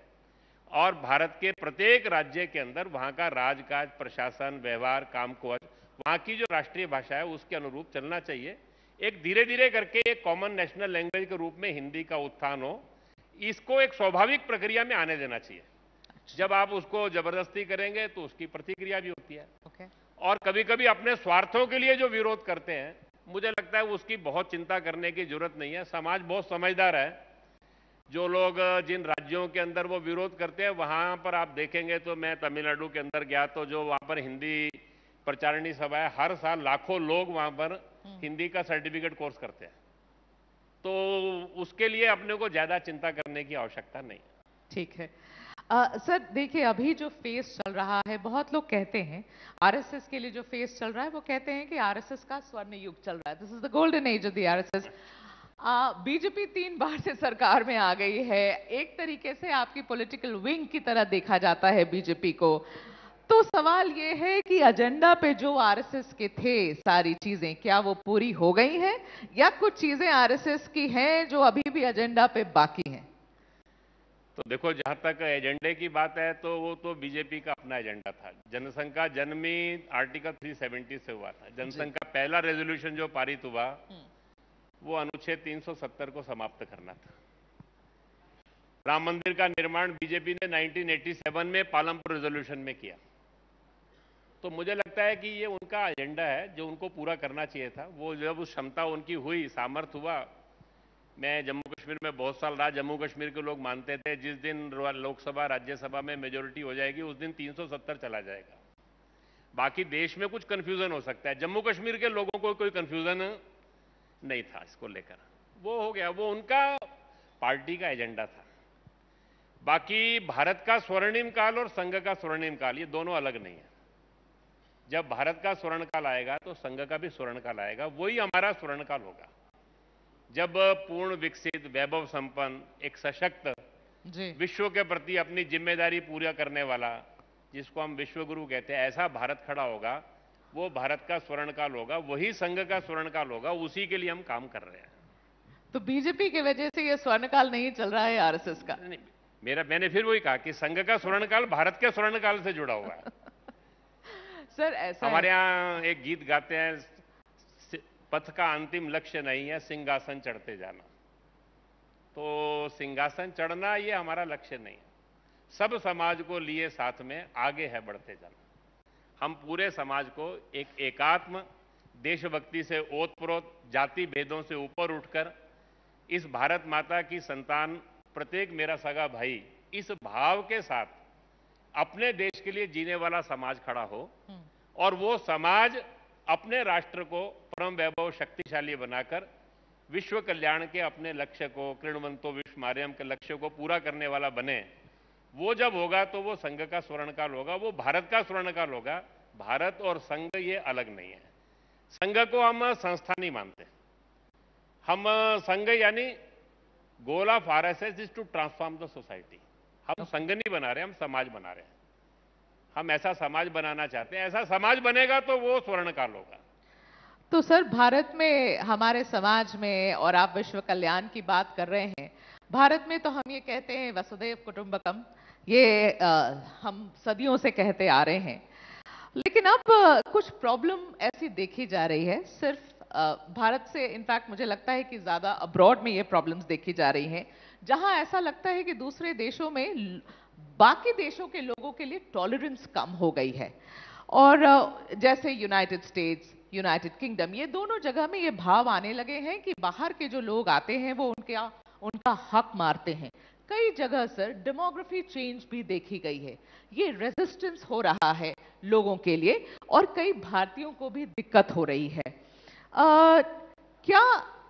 और भारत के प्रत्येक राज्य के अंदर वहां का राजकाज, प्रशासन, व्यवहार, कामकाज वहां की जो राष्ट्रीय भाषा है उसके अनुरूप चलना चाहिए। एक धीरे धीरे करके एक कॉमन नेशनल लैंग्वेज के रूप में हिंदी का उत्थान हो, इसको एक स्वाभाविक प्रक्रिया में आने देना चाहिए। जब आप उसको जबरदस्ती करेंगे तो उसकी प्रतिक्रिया भी होती है। और कभी कभी अपने स्वार्थों के लिए जो विरोध करते हैं, मुझे लगता है उसकी बहुत चिंता करने की जरूरत नहीं है। समाज बहुत समझदार है। जो लोग जिन राज्यों के अंदर वो विरोध करते हैं वहां पर आप देखेंगे तो मैं तमिलनाडु के अंदर गया तो जो वहां पर हिंदी प्रचारणी सभा है, हर साल लाखों लोग वहां पर हिंदी का सर्टिफिकेट कोर्स करते हैं। तो उसके लिए अपने को ज्यादा चिंता करने की आवश्यकता नहीं। ठीक है सर, देखिए अभी जो फेज चल रहा है, बहुत लोग कहते हैं आरएसएस के लिए जो फेज चल रहा है वो कहते हैं कि आरएसएस का स्वर्ण युग चल रहा है, this is the golden age of the RSS. BJP 3 बार से सरकार में आ गई है, एक तरीके से आपकी पॉलिटिकल विंग की तरह देखा जाता है बीजेपी को। तो सवाल ये है कि एजेंडा पे जो आरएसएस के थे सारी चीजें, क्या वो पूरी हो गई हैं या कुछ चीजें आरएसएस की हैं जो अभी भी एजेंडा पे बाकी हैं? तो देखो, जहां तक एजेंडे की बात है तो वो तो बीजेपी का अपना एजेंडा था। जनसंघ का जन्म ही आर्टिकल 370 से हुआ था। जनसंघ का पहला रेजोल्यूशन जो पारित हुआ वो अनुच्छेद 370 को समाप्त करना था। राम मंदिर का निर्माण बीजेपी ने 1987 में पालमपुर रेजोल्यूशन में किया। तो मुझे लगता है कि ये उनका एजेंडा है जो उनको पूरा करना चाहिए था। वो जब उस क्षमता उनकी हुई, सामर्थ्य हुआ। मैं जम्मू कश्मीर में बहुत साल रहा। जम्मू कश्मीर के लोग मानते थे जिस दिन लोकसभा राज्यसभा में मेजोरिटी हो जाएगी उस दिन 370 चला जाएगा। बाकी देश में कुछ कंफ्यूजन हो सकता है, जम्मू कश्मीर के लोगों को कोई कंफ्यूजन नहीं था इसको लेकर। वो हो गया, वो उनका पार्टी का एजेंडा था। बाकी भारत का स्वर्णिम काल और संघ का स्वर्णिम काल ये दोनों अलग नहीं है। जब भारत का स्वर्ण काल आएगा तो संघ का भी स्वर्ण काल आएगा, वही हमारा स्वर्ण काल होगा। जब पूर्ण विकसित, वैभव संपन्न, एक सशक्त, विश्व के प्रति अपनी जिम्मेदारी पूरा करने वाला, जिसको हम विश्वगुरु कहते हैं, ऐसा भारत खड़ा होगा, वो भारत का स्वर्ण काल होगा, वही संघ का स्वर्ण काल होगा। उसी के लिए हम काम कर रहे हैं। तो बीजेपी की वजह से ये स्वर्ण काल नहीं चल रहा है आरएसएस का? नहीं, मैंने फिर वही कहा कि संघ का स्वर्ण काल भारत के स्वर्ण काल से जुड़ा हुआ है। सर ऐसा हमारे यहाँ एक गीत गाते हैं, पथ का अंतिम लक्ष्य नहीं है सिंहासन चढ़ते जाना। तो सिंहासन चढ़ना ये हमारा लक्ष्य नहीं है। सब समाज को लिए साथ में आगे है बढ़ते जाना। हम पूरे समाज को एक एकात्म देशभक्ति से ओतप्रोत, जाति भेदों से ऊपर उठकर इस भारत माता की संतान, प्रत्येक मेरा सगा भाई, इस भाव के साथ अपने देश के लिए जीने वाला समाज खड़ा हो और वो समाज अपने राष्ट्र को परम वैभव शक्तिशाली बनाकर विश्व कल्याण के अपने लक्ष्य को, कृणवंतो विश्व मार्यम के लक्ष्य को पूरा करने वाला बने। वो जब होगा तो वो संघ का स्वर्णकाल होगा, वो भारत का स्वर्णकाल होगा। भारत और संघ ये अलग नहीं है। संघ को हम संस्था नहीं मानते। हम संघ यानी goal of RSS is to transform the society. हम संघ नहीं बना रहे, हम समाज बना रहे हैं। हम ऐसा समाज बनाना चाहते हैं। ऐसा समाज बनेगा तो वो स्वर्णकाल होगा। तो सर, भारत में, हमारे समाज में, और आप विश्व कल्याण की बात कर रहे हैं, भारत में तो हम ये कहते हैं वसुधैव कुटुंबकम, ये हम सदियों से कहते आ रहे हैं। लेकिन अब कुछ प्रॉब्लम ऐसी देखी जा रही है, सिर्फ भारत से, इनफैक्ट मुझे लगता है कि ज्यादा अब्रॉड में ये प्रॉब्लम्स देखी जा रही हैं, जहां ऐसा लगता है कि दूसरे देशों में बाकी देशों के लोगों के लिए टॉलरेंस कम हो गई है। और जैसे यूनाइटेड स्टेट्स, यूनाइटेड किंगडम, ये दोनों जगह में ये भाव आने लगे हैं कि बाहर के जो लोग आते हैं वो उनका हक मारते हैं। कई जगह सर डेमोग्राफी चेंज भी देखी गई है। ये रेजिस्टेंस हो रहा है लोगों के लिए और कई भारतीयों को भी दिक्कत हो रही है। क्या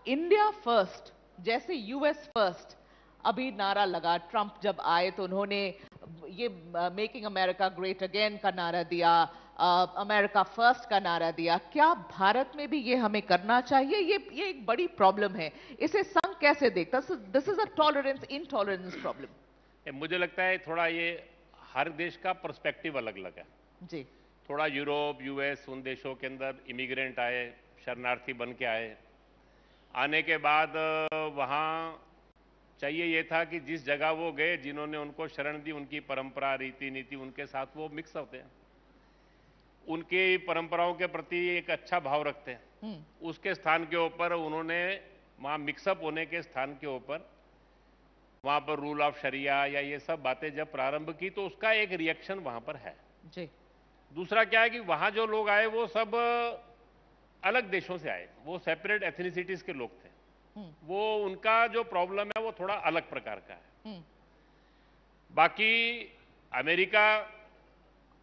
इंडिया फर्स्ट जैसे यूएस फर्स्ट अभी नारा लगा, ट्रंप जब आए तो उन्होंने ये मेकिंग अमेरिका ग्रेट अगेन का नारा दिया, अमेरिका फर्स्ट का नारा दिया। क्या भारत में भी ये हमें करना चाहिए? ये एक बड़ी प्रॉब्लम है, इसे संघ कैसे देखता? This is a tolerance intolerance problem. मुझे लगता है थोड़ा ये हर देश का पर्सपेक्टिव अलग अलग है जी। थोड़ा यूरोप, यूएस, उन देशों के अंदर इमिग्रेंट आए, शरणार्थी बन के आए। आने के बाद वहाँ चाहिए ये था कि जिस जगह वो गए, जिन्होंने उनको शरण दी, उनकी परंपरा, रीति नीति, उनके साथ वो मिक्स होते हैं, उनकी परंपराओं के प्रति एक अच्छा भाव रखते हैं। उसके स्थान के ऊपर उन्होंने वहाँ मिक्सअप होने के स्थान के ऊपर वहाँ पर रूल ऑफ शरिया या ये सब बातें जब प्रारंभ की तो उसका एक रिएक्शन वहाँ पर है जी। दूसरा क्या है कि वहाँ जो लोग आए वो सब अलग देशों से आए, वो सेपरेट एथनिसिटीज के लोग थे। वो उनका जो प्रॉब्लम है वो थोड़ा अलग प्रकार का है। बाकी अमेरिका,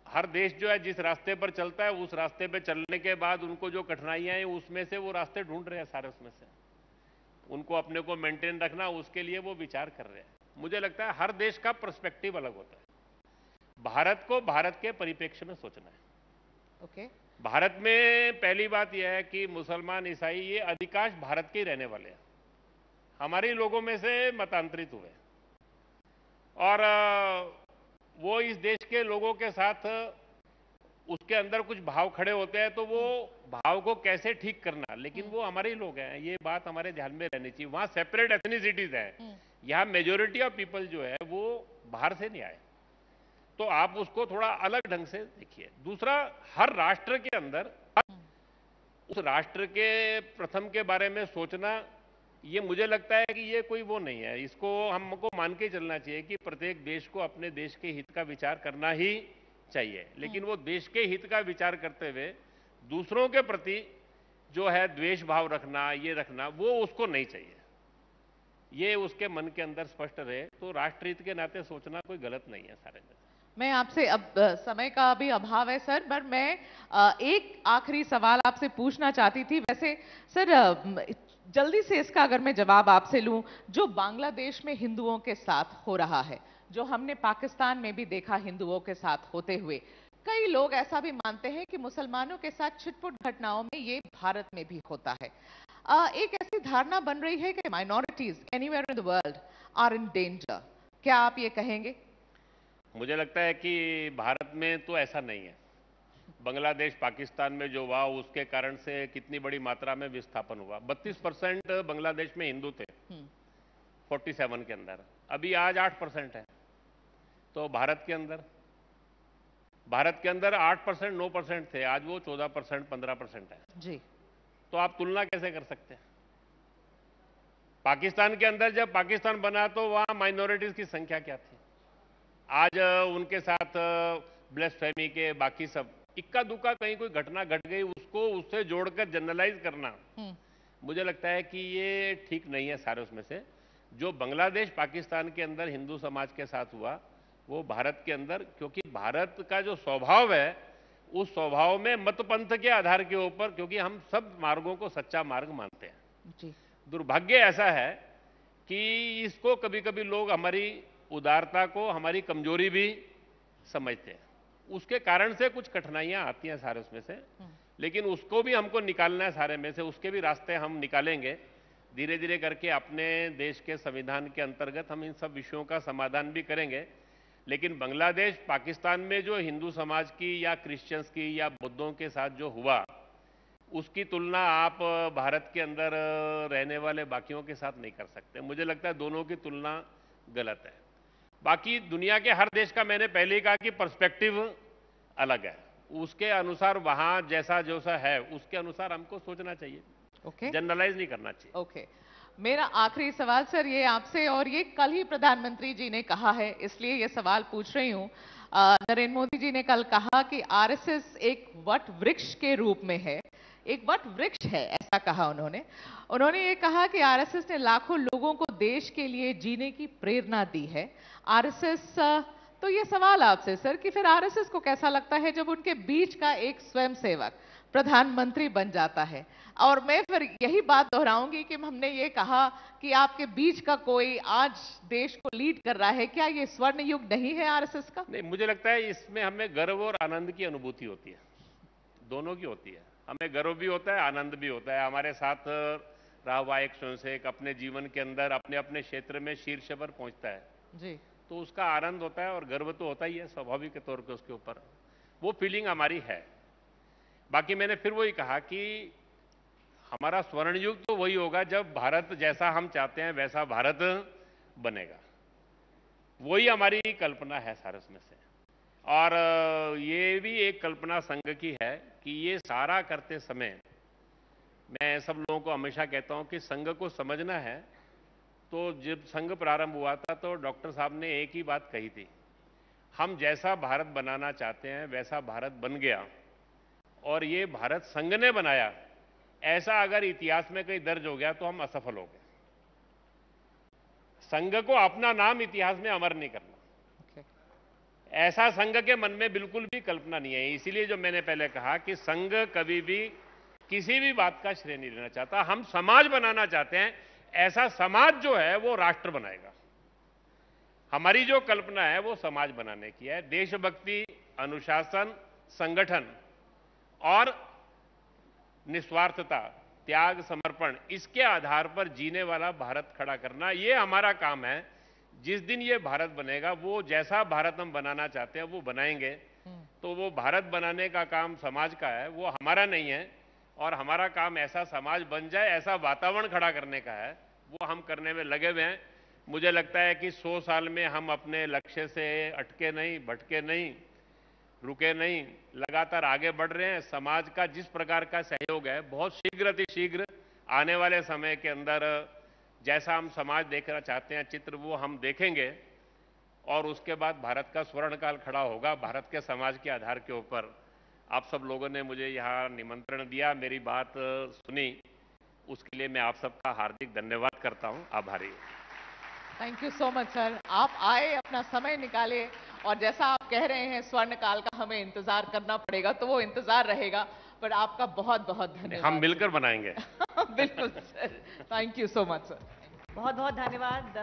हर देश जो है जिस रास्ते पर चलता है उस रास्ते पर चलने के बाद उनको जो कठिनाइयां हैं उसमें से वो रास्ते ढूंढ रहे हैं सारे, उसमें से उनको अपने को मेंटेन रखना, उसके लिए वो विचार कर रहे हैं। मुझे लगता है हर देश का पर्सपेक्टिव अलग होता है। भारत को भारत के परिप्रेक्ष्य में सोचना है। ओके। भारत में पहली बात यह है कि मुसलमान, ईसाई ये अधिकांश भारत के ही रहने वाले हैं, हमारे लोगों में से मतांतरित हुए और वो इस देश के लोगों के साथ उसके अंदर कुछ भाव खड़े होते हैं तो वो भाव को कैसे ठीक करना, लेकिन वो हमारे ही लोग हैं, ये बात हमारे ध्यान में रहनी चाहिए। वहां सेपरेट एथनिसिटीज है, यहाँ मेजोरिटी ऑफ पीपल जो है वो बाहर से नहीं आए, तो आप उसको थोड़ा अलग ढंग से देखिए। दूसरा, हर राष्ट्र के अंदर उस राष्ट्र के प्रथम के बारे में सोचना, ये मुझे लगता है कि ये कोई वो नहीं है, इसको हमको मान के चलना चाहिए कि प्रत्येक देश को अपने देश के हित का विचार करना ही चाहिए, लेकिन वो देश के हित का विचार करते हुए दूसरों के प्रति जो है द्वेष भाव रखना, ये रखना, वो उसको नहीं चाहिए। ये उसके मन के अंदर स्पष्ट रहे तो राष्ट्र हित के नाते सोचना कोई गलत नहीं है सारे में। मैं आपसे, अब समय का भी अभाव है सर, पर मैं एक आखिरी सवाल आपसे पूछना चाहती थी। वैसे सर जल्दी से इसका अगर मैं जवाब आपसे लूं, जो बांग्लादेश में हिंदुओं के साथ हो रहा है, जो हमने पाकिस्तान में भी देखा हिंदुओं के साथ होते हुए, कई लोग ऐसा भी मानते हैं कि मुसलमानों के साथ छिटपुट घटनाओं में ये भारत में भी होता है। एक ऐसी धारणा बन रही है कि minorities anywhere in the world are in danger. क्या आप ये कहेंगे? मुझे लगता है कि भारत में तो ऐसा नहीं है। बांग्लादेश, पाकिस्तान में जो हुआ उसके कारण से कितनी बड़ी मात्रा में विस्थापन हुआ। 32% बांग्लादेश में हिंदू थे 47 के अंदर, अभी आज 8% है। तो भारत के अंदर 8% 9% थे, आज वो 14% 15% है जी। तो आप तुलना कैसे कर सकते हैं? पाकिस्तान के अंदर जब पाकिस्तान बना तो वहां माइनॉरिटीज की संख्या क्या थी? आज उनके साथ ब्लेसफेमी के बाकी सब इक्का दुक्का कहीं कोई घटना घट गई, उसको उससे जोड़कर जनरलाइज करना मुझे लगता है कि ये ठीक नहीं है। सारे उसमें से जो बांग्लादेश, पाकिस्तान के अंदर हिंदू समाज के साथ हुआ वो भारत के अंदर, क्योंकि भारत का जो स्वभाव है उस स्वभाव में मत पंथ के आधार के ऊपर, क्योंकि हम सब मार्गों को सच्चा मार्ग मानते हैं जी। दुर्भाग्य ऐसा है कि इसको कभी कभी लोग हमारी उदारता को हमारी कमजोरी भी समझते हैं, उसके कारण से कुछ कठिनाइयां आती हैं सारे उसमें से, लेकिन उसको भी हमको निकालना है सारे में से, उसके भी रास्ते हम निकालेंगे धीरे धीरे करके। अपने देश के संविधान के अंतर्गत हम इन सब विषयों का समाधान भी करेंगे, लेकिन बांग्लादेश, पाकिस्तान में जो हिंदू समाज की या क्रिश्चियंस की या बुद्धों के साथ जो हुआ उसकी तुलना आप भारत के अंदर रहने वाले बाकियों के साथ नहीं कर सकते। मुझे लगता है दोनों की तुलना गलत है। बाकी दुनिया के हर देश का, मैंने पहले ही कहा कि पर्सपेक्टिव अलग है, उसके अनुसार वहां जैसा जैसा है उसके अनुसार हमको सोचना चाहिए। ओके। जनरलाइज नहीं करना चाहिए। ओके। मेरा आखिरी सवाल सर ये आपसे, और ये कल ही प्रधानमंत्री जी ने कहा है इसलिए ये सवाल पूछ रही हूं। नरेंद्र मोदी जी ने कल कहा कि आरएसएस एक वट वृक्ष के रूप में है, एक वट वृक्ष है, ऐसा कहा उन्होंने ये कहा कि आरएसएस ने लाखों लोगों को देश के लिए जीने की प्रेरणा दी है। आरएसएस, तो ये सवाल आपसे सर कि फिर आरएसएस को कैसा लगता है जब उनके बीच का एक स्वयंसेवक प्रधानमंत्री बन जाता है। और मैं फिर यही बात दोहराऊंगी कि हमने ये कहा कि आपके बीच का कोई आज देश को लीड कर रहा है, क्या ये स्वर्ण युग नहीं है आरएसएस का? नहीं, मुझे लगता है इसमें हमें गर्व और आनंद की अनुभूति होती है, दोनों की होती है। हमें गर्व भी होता है, आनंद भी होता है। हमारे साथ रहा हुआ एक स्वयंसेवक अपने जीवन के अंदर अपने अपने क्षेत्र में शीर्ष पर पहुंचता है जी, तो उसका आनंद होता है और गर्व तो होता ही है स्वाभाविक के तौर पे उसके ऊपर। वो फीलिंग हमारी है। बाकी मैंने फिर वही कहा कि हमारा स्वर्ण युग तो वही होगा जब भारत जैसा हम चाहते हैं वैसा भारत बनेगा। वही हमारी कल्पना है सारस में से। और ये भी एक कल्पना संघ की है कि ये सारा करते समय मैं सब लोगों को हमेशा कहता हूं कि संघ को समझना है तो जब संघ प्रारंभ हुआ था तो डॉक्टर साहब ने एक ही बात कही थी, हम जैसा भारत बनाना चाहते हैं वैसा भारत बन गया और ये भारत संघ ने बनाया। ऐसा अगर इतिहास में कहीं दर्ज हो गया तो हम असफल हो गए। संघ को अपना नाम इतिहास में अमर नहीं करना, ऐसा संघ के मन में बिल्कुल भी कल्पना नहीं है। इसीलिए जो मैंने पहले कहा कि संघ कभी भी किसी भी बात का श्रेय नहीं लेना चाहता। हम समाज बनाना चाहते हैं, ऐसा समाज जो है वो राष्ट्र बनाएगा। हमारी जो कल्पना है वो समाज बनाने की है। देशभक्ति, अनुशासन, संगठन और निस्वार्थता, त्याग, समर्पण, इसके आधार पर जीने वाला भारत खड़ा करना, ये हमारा काम है। जिस दिन ये भारत बनेगा, वो जैसा भारत हम बनाना चाहते हैं वो बनाएंगे। तो वो भारत बनाने का काम समाज का है, वो हमारा नहीं है। और हमारा काम ऐसा समाज बन जाए, ऐसा वातावरण खड़ा करने का है, वो हम करने में लगे हुए हैं। मुझे लगता है कि 100 साल में हम अपने लक्ष्य से अटके नहीं, भटके नहीं, रुके नहीं, लगातार आगे बढ़ रहे हैं। समाज का जिस प्रकार का सहयोग है, बहुत शीघ्र अतिशीघ्र आने वाले समय के अंदर जैसा हम समाज देखना चाहते हैं चित्र, वो हम देखेंगे। और उसके बाद भारत का स्वर्णकाल खड़ा होगा भारत के समाज के आधार के ऊपर। आप सब लोगों ने मुझे यहाँ निमंत्रण दिया, मेरी बात सुनी, उसके लिए मैं आप सबका हार्दिक धन्यवाद करता हूँ। आभारी हूँ। Thank you so much sir. आप आए, अपना समय निकाले, और जैसा आप कह रहे हैं स्वर्ण काल का हमें इंतजार करना पड़ेगा, तो वो इंतजार रहेगा। पर आपका बहुत बहुत धन्यवाद। हम मिलकर बनाएंगे। बिल्कुल sir, thank you so much sir. बहुत बहुत धन्यवाद।